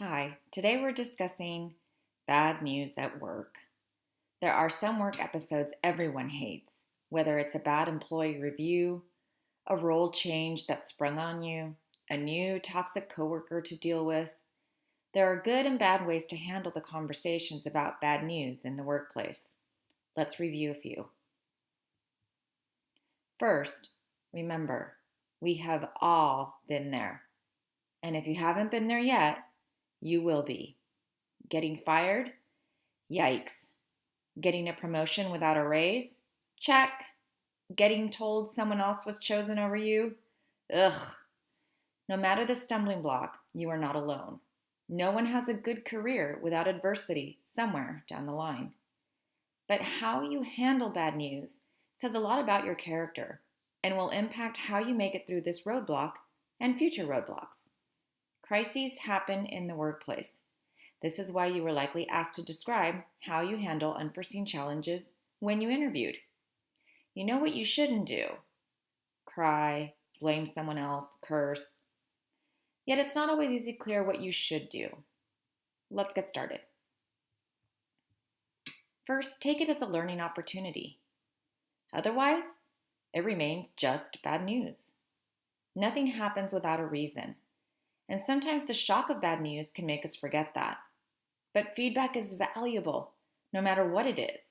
Hi, today we're discussing bad news at work. There are some work episodes everyone hates, whether it's a bad employee review, a role change that sprung on you, a new toxic coworker to deal with. There are good and bad ways to handle the conversations about bad news in the workplace. Let's review a few. First, remember, we have all been there. And if you haven't been there yet, you will be. Getting fired? Yikes. Getting a promotion without a raise? Check. Getting told someone else was chosen over you? Ugh. No matter the stumbling block, you are not alone. No one has a good career without adversity somewhere down the line. But how you handle bad news says a lot about your character and will impact how you make it through this roadblock and future roadblocks. Crises happen in the workplace. This is why you were likely asked to describe how you handle unforeseen challenges when you interviewed. You know what you shouldn't do: cry, blame someone else, curse. Yet it's not always easy clear what you should do. Let's get started. First, take it as a learning opportunity. Otherwise, it remains just bad news. Nothing happens without a reason, and sometimes the shock of bad news can make us forget that. But feedback is valuable, no matter what it is.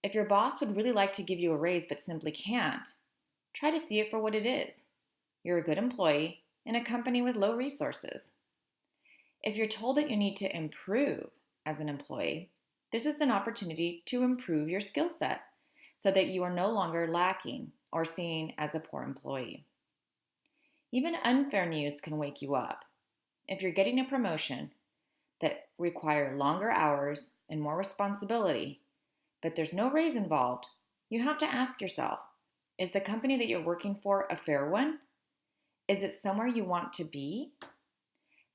If your boss would really like to give you a raise but simply can't, try to see it for what it is. You're a good employee in a company with low resources. If you're told that you need to improve as an employee, this is an opportunity to improve your skill set so that you are no longer lacking or seen as a poor employee. Even unfair news can wake you up. If you're getting a promotion that require longer hours and more responsibility, but there's no raise involved, you have to ask yourself, is the company that you're working for a fair one? Is it somewhere you want to be?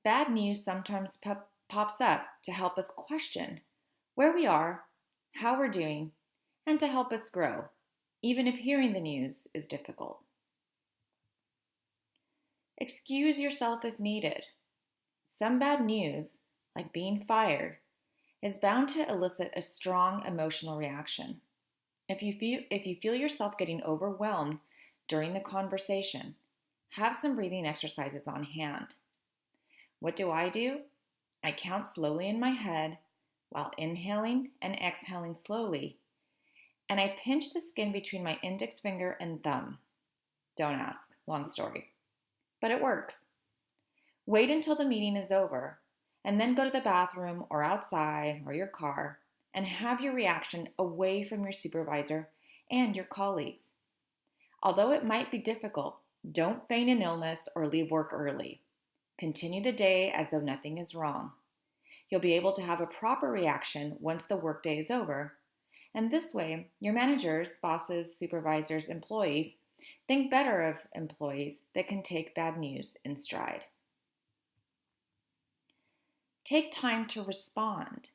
Bad news sometimes pops up to help us question where we are, how we're doing, and to help us grow, even if hearing the news is difficult. Excuse yourself if needed. Some bad news, like being fired, is bound to elicit a strong emotional reaction. If you feel yourself getting overwhelmed during the conversation, have some breathing exercises on hand. What do? I count slowly in my head while inhaling and exhaling slowly, and I pinch the skin between my index finger and thumb. Don't ask, long story. But it works. Wait until the meeting is over, and then go to the bathroom or outside or your car and have your reaction away from your supervisor and your colleagues. Although it might be difficult, don't feign an illness or leave work early. Continue the day as though nothing is wrong. You'll be able to have a proper reaction once the workday is over, and this way, your managers, bosses, supervisors, employees think better of employees that can take bad news in stride. Take time to respond.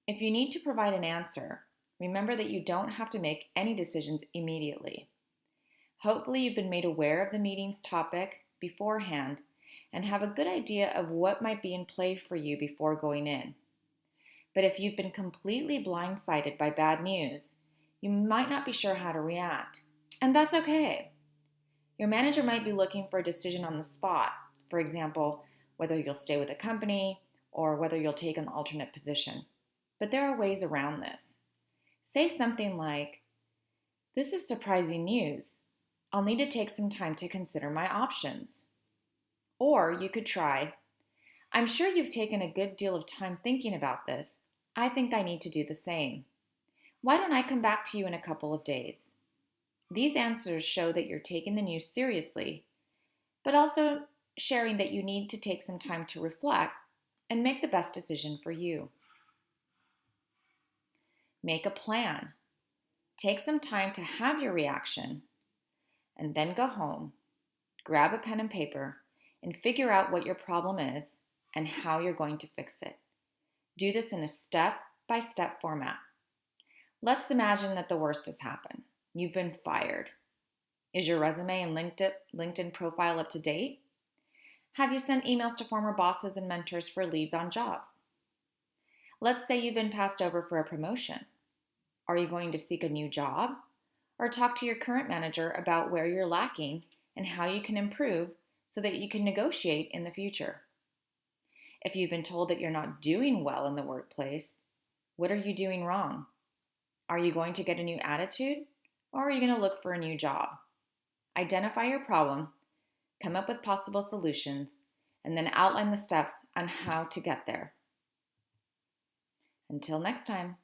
If you need to provide an answer, remember that you don't have to make any decisions immediately. Hopefully, you've been made aware of the meeting's topic beforehand and have a good idea of what might be in play for you before going in. But if you've been completely blindsided by bad news, you might not be sure how to react, and that's okay. Your manager might be looking for a decision on the spot, for example, whether you'll stay with the company or whether you'll take an alternate position. But there are ways around this. Say something like, "This is surprising news. I'll need to take some time to consider my options." Or you could try, "I'm sure you've taken a good deal of time thinking about this. I think I need to do the same. Why don't I come back to you in a couple of days?" These answers show that you're taking the news seriously, but also sharing that you need to take some time to reflect and make the best decision for you. Make a plan. Take some time to have your reaction, and then go home, grab a pen and paper, and figure out what your problem is and how you're going to fix it. Do this in a step-by-step format. Let's imagine that the worst has happened. You've been fired. Is your resume and LinkedIn profile up to date? Have you sent emails to former bosses and mentors for leads on jobs? Let's say you've been passed over for a promotion. Are you going to seek a new job? Or talk to your current manager about where you're lacking and how you can improve so that you can negotiate in the future? If you've been told that you're not doing well in the workplace, what are you doing wrong? Are you going to get a new attitude, or are you going to look for a new job? Identify your problem, come up with possible solutions, and then outline the steps on how to get there. Until next time.